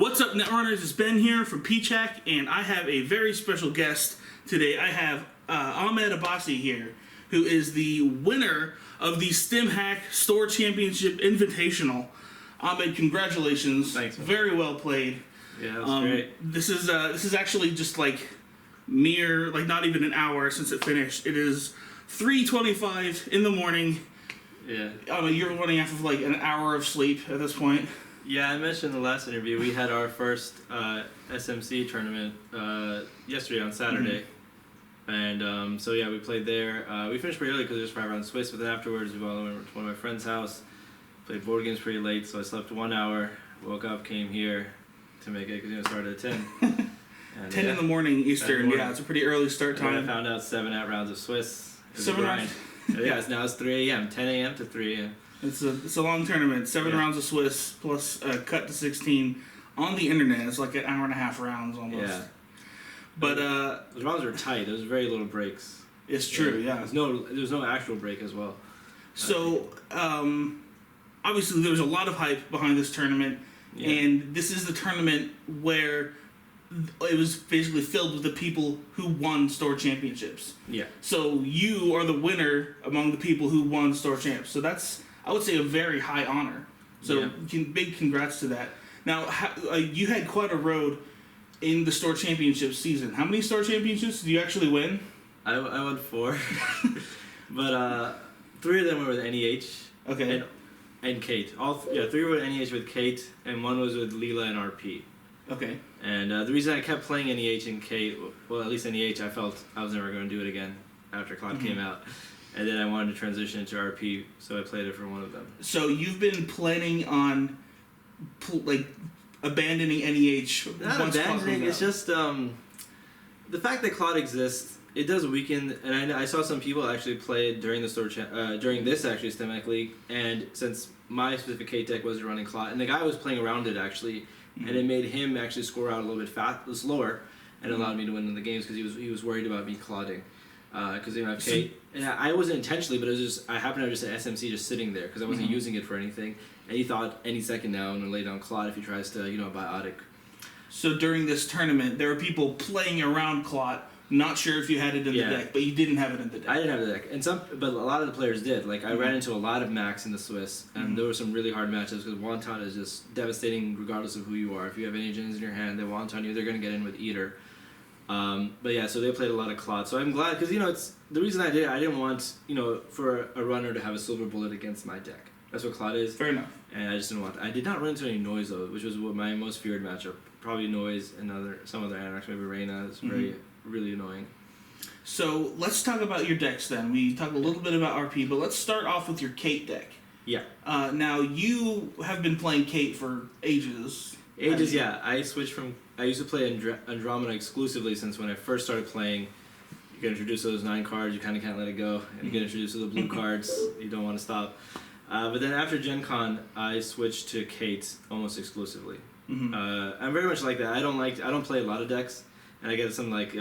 What's up, Netrunners? It's Ben here from PCHAC, and I have a very special guest today. I have Ahmed Abbasi here, who is the winner of the StimHack Store Championship Invitational. Ahmed, congratulations. Thanks, man. Very well played. Yeah, that was great. This is actually just like not even an hour since it finished. It is 3:25 in the morning. Yeah. You're running off of like an hour of sleep at this point. Yeah, I mentioned in the last interview we had our first SMC tournament yesterday on Saturday. And so yeah, we played there. We finished pretty early because it was 5 rounds Swiss, but then afterwards we all went to one of my friend's house, played board games pretty late, so I slept 1 hour, woke up, came here to make it because it started at 10. And, 10 in the morning Eastern, morning. yeah, it's a pretty early start And then time. I found out 7 out rounds of Swiss. It was a 7 grind. rounds? Yeah, now it's 3 a.m., 10 a.m. to 3 a.m. It's a long tournament, 7 Yeah. rounds of Swiss plus a cut to 16 on the internet. It's like an hour and a half rounds almost. Yeah. But Those rounds were tight. There was very little breaks. it's true, yeah. There's no actual break as well. So obviously there was a lot of hype behind this tournament, Yeah. and this is the tournament where it was basically filled with the people who won store championships. Yeah. So you are the winner among the people who won store champs. So that's, I would say, a very high honor. So big congrats to that. Now, you had quite a road in the store championship season. How many store championships did you actually win? I won 4, but 3 of them were with NEH. Okay. And Kate. 3 were with NEH with Kate, and 1 was with Leela and RP. Okay. And the reason I kept playing NEH and Kate, well, at least NEH, I felt I was never going to do it again after Cloud came out. And then I wanted to transition into RP, so I played it for one of them. So you've been planning on, abandoning NEH Not once Cloud abandoning, comes it's out. just the fact that Cloud exists. It does weaken, and I saw some people actually play it during the store during this actually StimHack League, and since my specific Kate deck wasn't running Cloud, and the guy was playing around it actually, and it made him actually score out a little bit slower, and allowed me to win in the games because he was worried about me clodding, because they don't have Kate, and I wasn't intentionally, but it was just I happened to have just an SMC just sitting there because I wasn't using it for anything, and he thought any second now I'm gonna lay down Clot if he tries to biotic. So during this tournament, there were people playing around Clot, not sure if you had it in the deck, but you didn't have it in the deck. I didn't have the deck, but a lot of the players did. Like I ran into a lot of Max in the Swiss, and there were some really hard matchups because Wonton is just devastating regardless of who you are. If you have any gens in your hand, they Wonton you, they're gonna get in with Eater. But yeah, so they played a lot of Clot. So I'm glad because it's the reason I did it. I didn't want for a runner to have a silver bullet against my deck. That's what Clot is. Fair enough. And I just didn't want. I did not run into any Noise though, which was what my most feared matchup. Probably Noise and some other Anarchs, maybe Reyna is really annoying. So let's talk about your decks then. We talked a little bit about RP, but let's start off with your Kate deck. Yeah. Now you have been playing Kate for ages. Yeah. I switched from. I used to play Andromeda exclusively since when I first started playing. You get introduced to those 9 cards, you kind of can't let it go, and you get introduced to the blue cards, you don't want to stop. But then after Gen Con, I switched to Kate almost exclusively. I'm very much like that. I don't play a lot of decks, and I get some like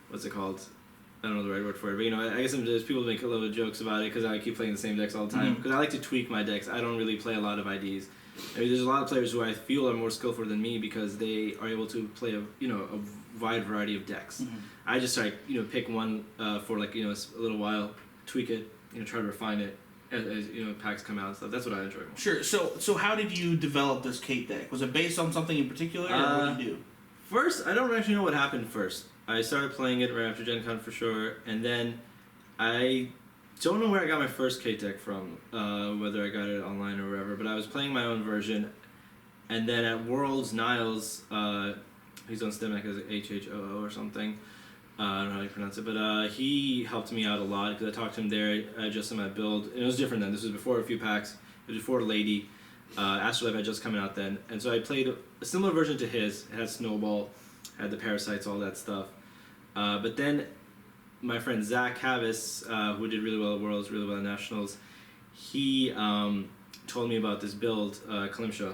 what's it called? I don't know the right word for it, but I guess there's people make a little bit of jokes about it because I keep playing the same decks all the time. Because I like to tweak my decks. I don't really play a lot of IDs. I mean, there's a lot of players who I feel are more skillful than me because they are able to play a wide variety of decks. I just pick one for a little while, tweak it, try to refine it as packs come out and stuff. That's what I enjoy more. Sure. So how did you develop this Kate deck? Was it based on something in particular, or what did you do? First, I don't actually know what happened first. I started playing it right after Gen Con for sure, and then I don't know where I got my first Kate deck from, whether I got it online or wherever, but I was playing my own version, and then at Worlds, Niles, he's on StimHack as HHOO or something, I don't know how you pronounce it, but he helped me out a lot because I talked to him there, I adjusted my build, and it was different then. This was before a few packs, it was before Lady, Astrolife had just come out then, and so I played a similar version to his. It had Snowball, had the Parasites, all that stuff. But then my friend Zach Havis, who did really well at Worlds, really well at Nationals, he told me about this build, Kalimsha.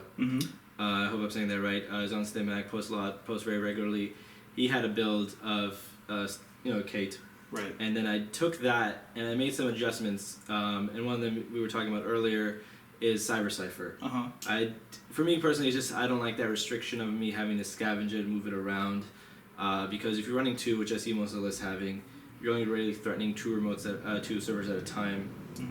I hope I'm saying that right. He's on StimHack, posts a lot, posts very regularly. He had a build of Kate. Right. And then I took that and I made some adjustments. And one of them we were talking about earlier is Cyber Cipher. For me personally, it's just I don't like that restriction of me having to scavenge it and move it around, because if you're running 2, which I see most of the lists having, you're only really threatening 2 servers at a time.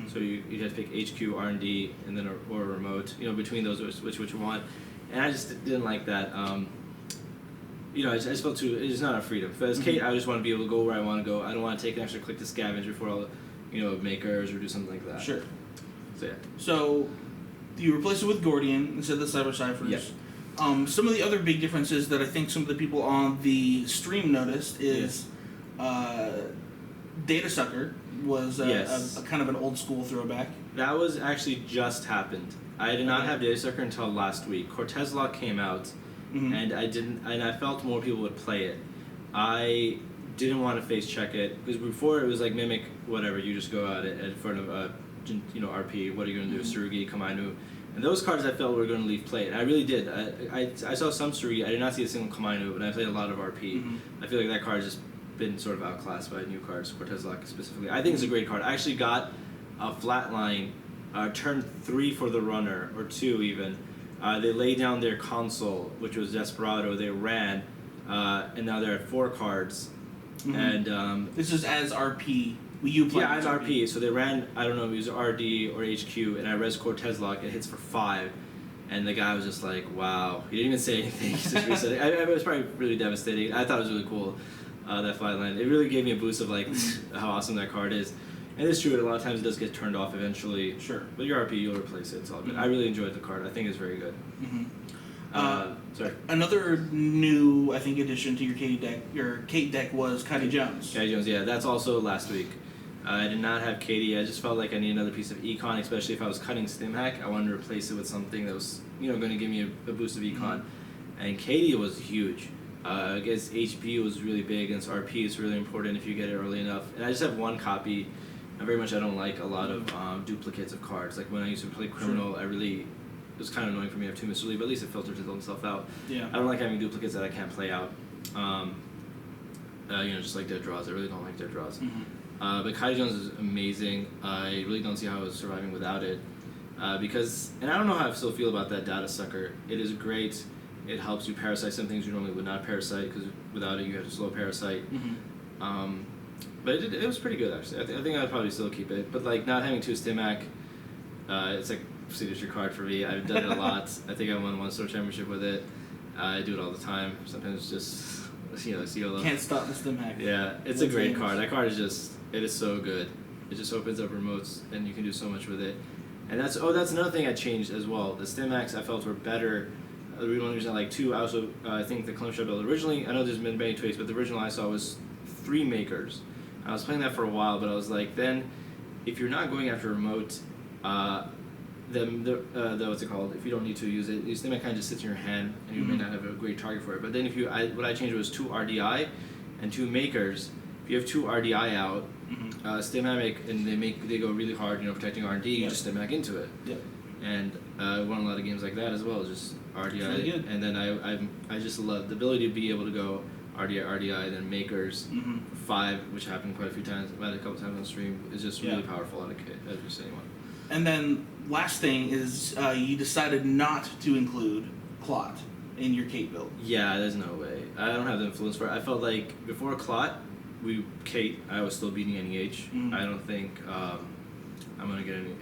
So you have to pick HQ, R&D, and then or a remote. Between those, which you want. And I just didn't like that. I just felt it's not a freedom. If as Kate, I just want to be able to go where I want to go. I don't want to take an extra click to scavenge before I'll, makers or do something like that. Sure. So yeah. So you replace it with Gordian instead of the Cyber Ciphers. Yep. Some of the other big differences that I think some of the people on the stream noticed is Data Sucker was a kind of an old school throwback. That was actually just happened. I did not have Data Sucker until last week. Cortez Lock came out, and I felt more people would play it. I didn't want to face check it because before it was like Mimic, whatever. You just go at it in front of RP. What are you going to do? Tsurugi, Kamainu. And those cards I felt were going to leave play. And I really did. I saw some Tsurugi. I did not see a single Kamainu, but I played a lot of RP. I feel like that card has just been sort of outclassed by new cards, Cortez Lock specifically. I think it's a great card. I actually got a Flatline turn 3 for the runner, or 2 even. They laid down their console, which was Desperado. They ran, and now they're at 4 cards. And this is as RP. You play as RP. So they ran, I don't know if it was RD or HQ, and I res Cortez Lock. It hits for 5. And the guy was just like, wow. He didn't even say anything. He just reset it. It was probably really devastating. I thought it was really cool, that Flatline. It really gave me a boost of like how awesome that card is. And it's true, a lot of times it does get turned off eventually. Sure. But your RP, you'll replace it. It's all good. I really enjoyed the card. I think it's very good. Sorry. Another new, I think, addition to your Kate deck was Katie Jones. Katie Jones, yeah. That's also last week. I did not have Katie. I just felt like I needed another piece of econ, especially if I was cutting StimHack. I wanted to replace it with something that was, going to give me a boost of econ. And Katie was huge. Against HP was really big. Against RP is really important if you get it early enough. And I just have 1 copy. I don't like a lot of duplicates of cards. Like when I used to play Criminal, it was kind of annoying for me to have 2 Mr. Lee, but at least it filters itself out. Yeah. I don't like having duplicates that I can't play out. Just like dead draws. I really don't like dead draws. But Katie Jones is amazing. I really don't see how I was surviving without it. Because I don't know how I still feel about that Data Sucker. It is great. It helps you parasite some things you normally would not parasite, because without it you have to slow parasite. But it was pretty good, actually. I think I'd probably still keep it. But like not having 2 Stimac, it's like a signature card for me. I've done it a lot. I think I won 1 store championship with it. I do it all the time. Sometimes just, COLO. Can't stop the Stimac. Yeah, it's a great card. That card is it is so good. It just opens up remotes, and you can do so much with it. And that's another thing I changed as well. The Stimacs I felt were better. The one reason I like 2, I also I think the Clone Shell build originally, I know there's been many tweaks, but the original I saw was 3 makers. I was playing that for a while, but I was like, then if you're not going after remote, then what's it called? If you don't need to use it, Stimmac kind of just sits in your hand, and you may not have a great target for it. But then what I changed was 2 RDI and 2 makers. If you have 2 RDI out, Stimmac, and they go really hard, protecting R&D, you just Stimmac into it. Yep. And I won a lot of games like that as well, just RDI. Really good. And then I just love the ability to be able to go RDI, then makers, 5, which happened quite a few times, about a couple times on stream, is just really powerful out of kit, as just anyone. And then last thing is you decided not to include Clot in your Kate build. Yeah, there's no way. I don't have the influence for it. I felt like before Clot, I was still beating NEH. I don't think I'm gonna get any.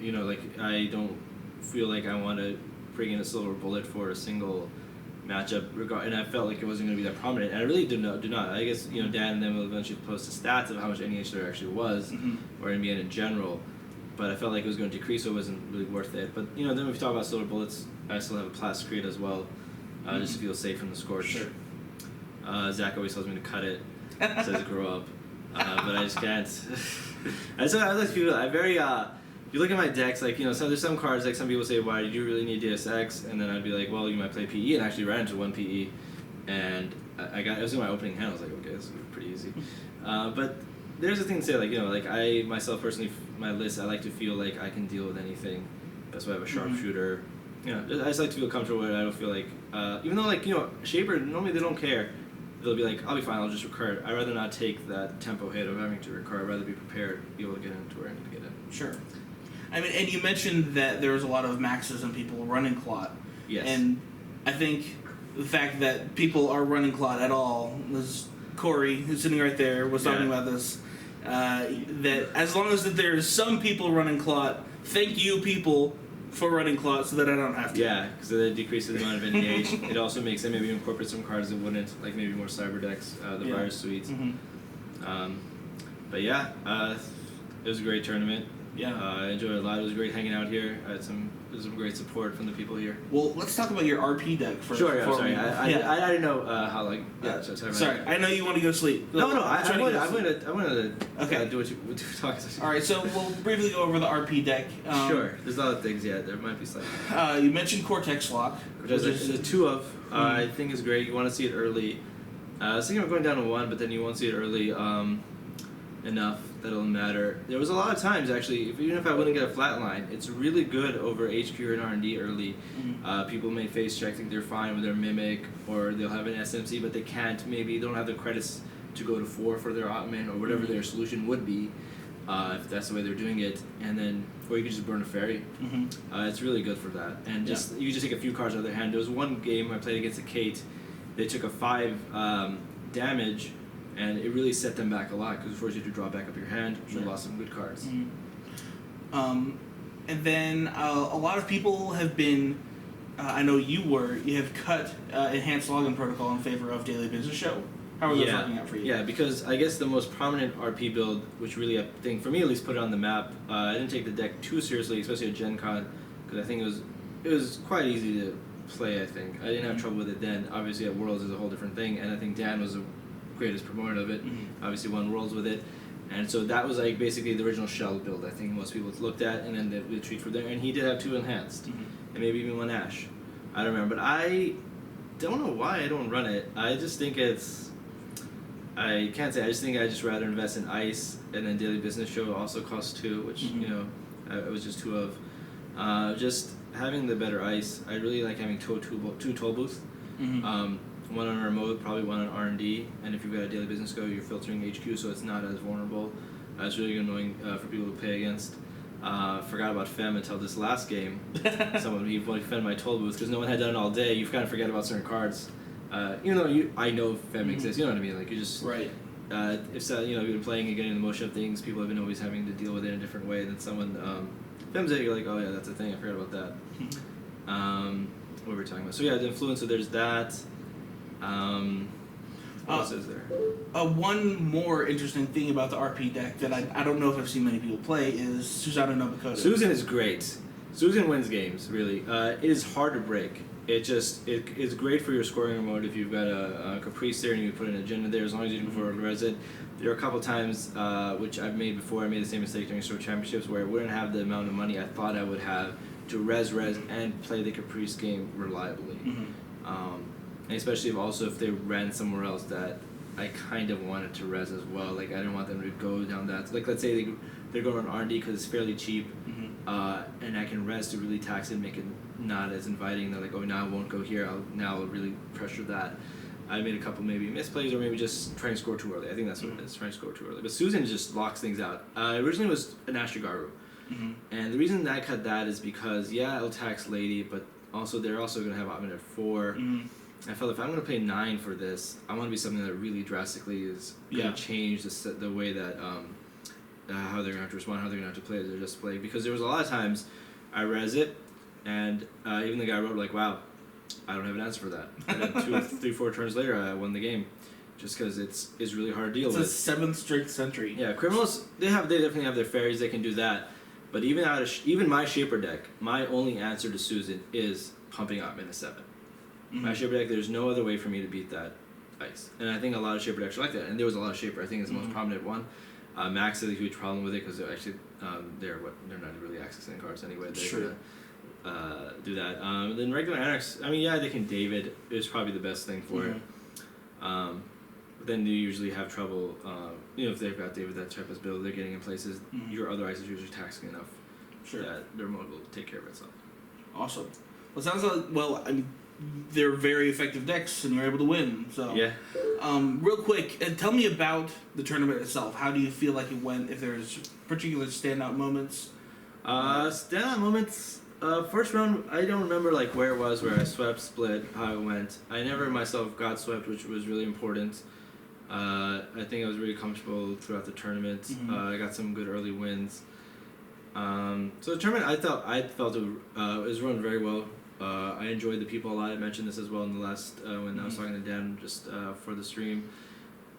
I don't feel like I want to bring in a silver bullet for a single matchup. And I felt like it wasn't gonna be that prominent. And I really do not. I guess Dan and them will eventually post the stats of how much NEH there actually was, or NBN in general. But I felt like it was going to decrease, so it wasn't really worth it. But then if you talk about silver bullets, I still have a Plastic Creed as well, just to feel safe from the Scorch. Sure. Zach always tells me to cut it. Says grow up, but I just can't. I like people. You look at my decks, there's some cards like some people say, why do you really need DSX? And then I'd be like, well, you might play PE, and I actually ran into 1 PE, and it was in my opening hand. I was like, okay, this is pretty easy. But there's a thing to say, I myself personally, my list, I like to feel like I can deal with anything. That's why I have a sharpshooter. I just like to feel comfortable with it. I don't feel like, even though Shaper, normally they don't care. They'll be like, I'll be fine, I'll just recur it. I'd rather not take that tempo hit of having to recur. I'd rather be prepared, be able to get into where I need to get in. Sure. I mean, and you mentioned that there was a lot of maxes and people running Clot. Yes. And I think the fact that people are running Clot at all, this Corey, who's sitting right there, was talking about this, that as long as that there's some people running Clot, thank you people for running Clot so that I don't have to. Yeah, because that decreases the amount of NEH. It also makes them maybe incorporate some cards that wouldn't, like maybe more cyber decks, the virus suites. Mm-hmm. But yeah, it was a great tournament. Yeah. I enjoyed it a lot. It was great hanging out here. I had some great support from the people here. Well, let's talk about your RP deck first. Sure, yeah, before sorry. we- I didn't know how, like, Yeah. sorry. Sorry, I know you want to go sleep. No, I'm trying to go sleep. I wanted to Okay. do what you talk. All right, so we'll briefly go over the RP deck. Sure. There's a lot of things. Yeah, there might be slightly. You mentioned Cortex Lock, Which is a 2 of. I think is great. You want to see it early. I was thinking of going down to 1, but then you won't see it early enough that it'll matter. There was a lot of times actually, even if I wouldn't get a flat line, it's really good over HQ and R&D early. People may face check, think they're fine with their Mimic, or they'll have an SMC, but they can't. Maybe they don't have the credits to go to 4 for their Ottoman or whatever their solution would be, if that's the way they're doing it. And then, or you could just burn a fairy. It's really good for that. And just you just take a few cards out of their hand. There was one game I played against a Kate. They took a 5 damage. And it really set them back a lot because it forced you to draw back up your hand. They lost some good cards. And then a lot of people have been, I know you have cut Enhanced Login Protocol in favor of Daily Business Show. How are those working out for you? Yeah, because I guess the most prominent RP build, which really I think for me at least put it on the map, I didn't take the deck too seriously, especially at Gen Con, because I think it was quite easy to play, I think. I didn't have trouble with it then. Obviously at Worlds is a whole different thing, and I think Dan was the greatest proponent of it. Obviously won Worlds with it. And so that was like basically the original shell build I think most people looked at, and then they would treat for there. And he did have 2 enhanced, and maybe even 1 Ash. I don't remember, but I don't know why I don't run it. I just think I can't say. I just think I just rather invest in Ice, and then Daily Business Show also costs 2, which you know it was just 2 of. Just having the better Ice. I really like having 2 toll booths. 1 on remote, probably 1 on R&D, and if you've got a Daily Business Go, you're filtering HQ, so it's not as vulnerable. It's really annoying for people to play against. Forgot about Fem until this last game. Someone he Fem my toll booth because no one had done it all day. You kind of forget about certain cards, even though I know Fem exists. You know what I mean? Like you just right. If you've been playing and getting in the motion of things, people have been always having to deal with it in a different way. Then someone Fem's it, you're like, oh yeah, that's a thing. I forgot about that. What were we talking about? So yeah, the influence. So there's that. What else is there? One more interesting thing about the RP deck that I don't know if I've seen many people play is Susanoo Nobukoto. Susan is great. Susan wins games, really. It is hard to break. It's great for your scoring mode if you've got a Caprice there and you put an agenda there, as long as you can forward res it. There are a couple times, which I've made before, I made the same mistake during Store Championships, where I wouldn't have the amount of money I thought I would have to res and play the Caprice game reliably. And especially if they ran somewhere else that I kind of wanted to res as well. Like I didn't want them to go down that. Like let's say they're going on R&D because it's fairly cheap, and I can res to really tax it, make it not as inviting. They're like, oh, now I won't go here. I'll really pressure that. I made a couple maybe misplays or maybe just try and score too early. I think that's what it is, trying to score too early. But Susan just locks things out. Originally it was an Ashigaru, and the reason that I cut that is because it'll tax Lady, but also they're also going to have Ottoman at 4. I felt if I'm going to play 9 for this, I want to be something that really drastically is going to change the way that how they're going to have to respond, how they're going to have to play their display. Because there was a lot of times I res it, and even the guy wrote like, "Wow, I don't have an answer for that." And then 2 or 3, 4 turns later, I won the game, just because it's really hard to deal with. It's a 7th straight century. Yeah, criminals they definitely have their fairies, they can do that, but even my Shaper deck, my only answer to Susan is pumping up in a 7. My Shaper deck, there's no other way for me to beat that Ice. And I think a lot of Shaper decks are like that. And there was a lot of Shaper. I think it's the most prominent one. Max has a huge problem with it because they're actually they're not really accessing cards anyway. They're gonna do that. Then regular Anarchs, I mean, they can David is probably the best thing for it. But then you usually have trouble. If they've got David that type of build, they're getting in places. Your other Ice is usually taxing enough that their mode will take care of itself. Awesome. Well, it sounds like I mean, they're very effective decks, and you're able to win. So real quick, tell me about the tournament itself. How do you feel like it went? If there's particular standout moments, Standout moments. First round, I don't remember like where it was, where I swept, split, how it went. I never myself got swept, which was really important. I think I was really comfortable throughout the tournament. I got some good early wins. So the tournament, I felt it was run very well. I enjoyed the people a lot. I mentioned this as well in the last when I was talking to Dan just for the stream.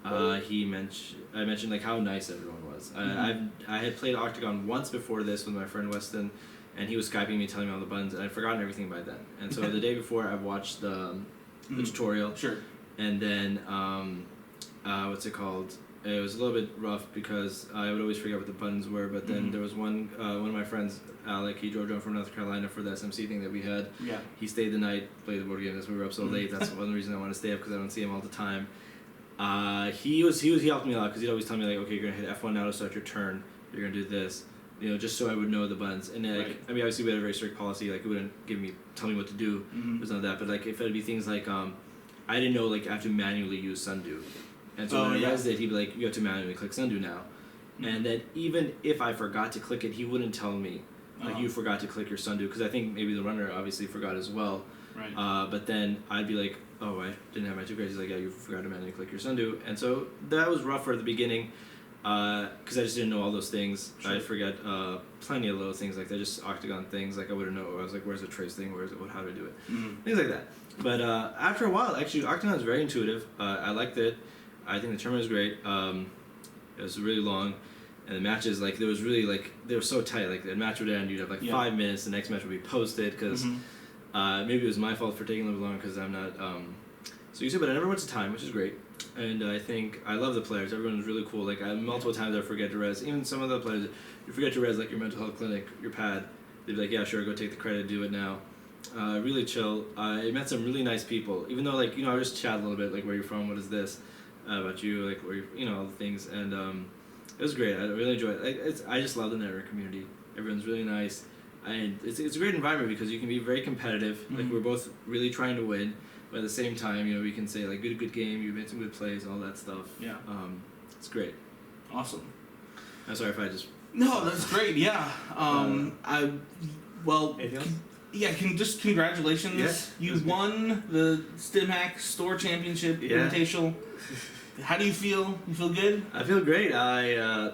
I mentioned like how nice everyone was. I had played Octagon once before this with my friend Weston, and he was Skyping me, telling me all the buttons, and I'd forgotten everything by then. And so the day before, I watched the tutorial. Sure. And then what's it called? It was a little bit rough because I would always forget what the buttons were. But then there was one of my friends, Alec. He drove down from North Carolina for the SMC thing that we had. Yeah. He stayed the night, played the board game. As we were up so late. That's one reason I want to stay up, because I don't see him all the time. He helped me a lot, because he'd always tell me like, okay, you're gonna hit F1 now to start your turn. You're gonna do this, just so I would know the buttons. And like, Right. I mean, obviously we had a very strict policy. Like, it wouldn't tell me what to do. There's none of that. But like, if it'd be things like, I didn't know like I have to manually use Sundew, and so when I realized it, he'd be like, you have to manually click Sundew now. And then even if I forgot to click it, he wouldn't tell me like you forgot to click your Sundew, because I think maybe the runner obviously forgot as well. Right. But then I'd be like, oh, I didn't have my 2 crazies. Like, yeah, you forgot to manually click your Sundew. And so that was rough at the beginning, because I just didn't know all those things. Sure. I'd forget plenty of little things like that, just Octagon things. Like, I wouldn't know. I was like, where's the trace thing? Where's it? How do I do it? Things like that. But after a while, actually, Octagon is very intuitive. I liked it. I think the tournament was great. It was really long. And the matches, like, there was really, like, they were so tight. Like, the match would end, you'd have, like, 5 minutes, the next match would be posted, because maybe it was my fault for taking a little longer, because I'm not so used to it, but I never went to time, which is great. And I think, I love the players. Everyone was really cool. Like, multiple times I forget to res. Even some of the players, you forget to res, like, your mental health clinic, your pad. They'd be like, yeah, sure, go take the credit, do it now. Really chill. I met some really nice people, even though, like, I just chat a little bit, like, where you're from, what is this, about you, like, where you all the things. And it was great. I really enjoyed it. I just love the network community. Everyone's really nice. And it's a great environment, because you can be very competitive. Like, we're both really trying to win, but at the same time, we can say like, good game. You made some good plays, all that stuff. Yeah. It's great. Awesome. I'm sorry if I just. No, that's great. Yeah. Anything else? Just congratulations. Yes. You won the StimHack Store Championship Invitational. How do you feel? You feel good? I feel great. I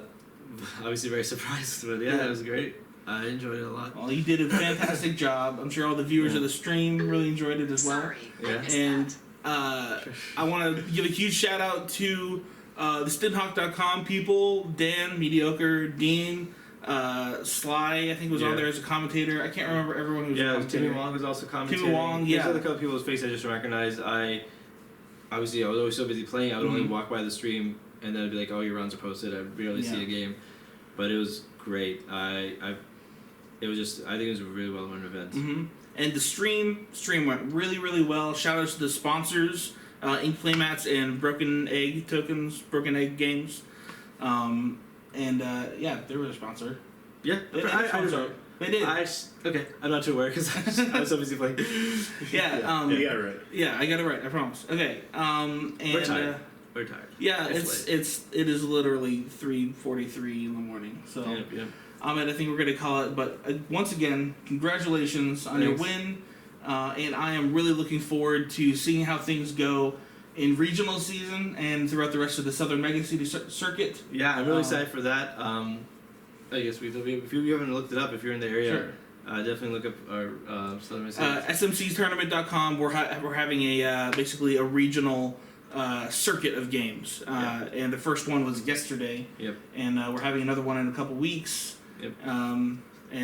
obviously very surprised, but yeah, it was great. I enjoyed it a lot. Well, you did a fantastic job. I'm sure all the viewers of the stream really enjoyed it as well. Sorry, Yeah. I missed And that. I want to give a huge shout out to the StimHawk.com people, Dan, Mediocre, Dean, Sly, I think was on there as a commentator. I can't remember everyone who was a Yeah, commentator. Timmy Wong was also commentating. Timmy Wong, There's yeah. other couple people's faces I just recognized. Obviously, I was always so busy playing, I would only walk by the stream, and then I'd be like, oh, your rounds are posted. I'd barely see a game. But it was great. I think it was a really well-run event. And the stream went really, really well. Shout out to the sponsors, Ink Playmats and Broken Egg Tokens, Broken Egg Games. They were a sponsor. Yeah, They I did. okay, I'm not too aware, because I was so busy playing. Yeah. You got it right. Yeah, I got it right. I promise. Okay. We're tired. We're tired. Yeah, It's it is literally 3:43 in the morning. So, Yeah. Ahmed, I think we're gonna call it. But once again, congratulations on your Thanks. win, and I am really looking forward to seeing how things go in regional season and throughout the rest of the Southern Mega City circuit. Yeah, I'm really excited for that. I guess if you haven't looked it up, if you're in the area, Sure. definitely look up our Southern Mississippi. SMCtournament.com. We're having a basically a regional circuit of games, and the first one was yesterday. Yep. And we're having another one in a couple weeks. Yep. And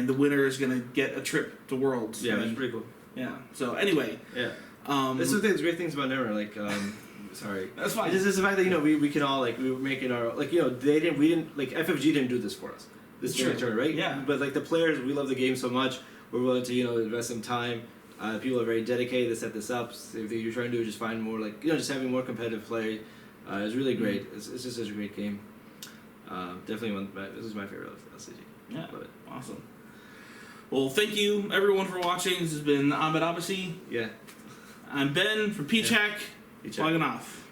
the winner is gonna get a trip to Worlds. Yeah, and, it's pretty cool. Yeah. So anyway. Yeah. That's That's the things, great things about Never. Like, sorry. That's fine. It's just the fact that we can all we were making our we didn't FFG didn't do this for us. This Sure. tournament, right? Yeah. But like the players, we love the game so much. We're willing to invest some time. People are very dedicated to set this up. So if you're trying to do is just find more just having more competitive play is really great. It's just such a great game. Definitely this is my favorite LCG. Yeah. Love it. Awesome. Well, thank you everyone for watching. This has been Ahmed Abbasi. Yeah. I'm Ben from Peach Hack. Peach Hack. Logging off.